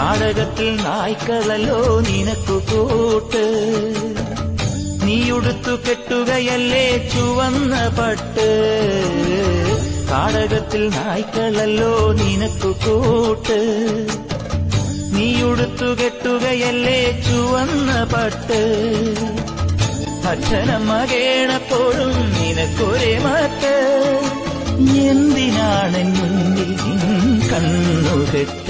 നാടകത്തിൽ നായ്ക്കളല്ലോ നിനക്കു കൂട്ട്. നീയുടുത്തു കെട്ടുകയല്ലേ ചുവന്ന പട്ട്. നാടകത്തിൽ നായ്ക്കളല്ലോ നിനക്കു കൂട്ട്. നീയുടുത്തു കെട്ടുകയല്ലേ ചുവന്ന പട്ട്. അച്ഛനമ്മ കേണപ്പോഴും നിനക്കൊരേ മട്ട്. എന്തിനാണ് മുന്നിൽ കണ്ണുകെട്ട്.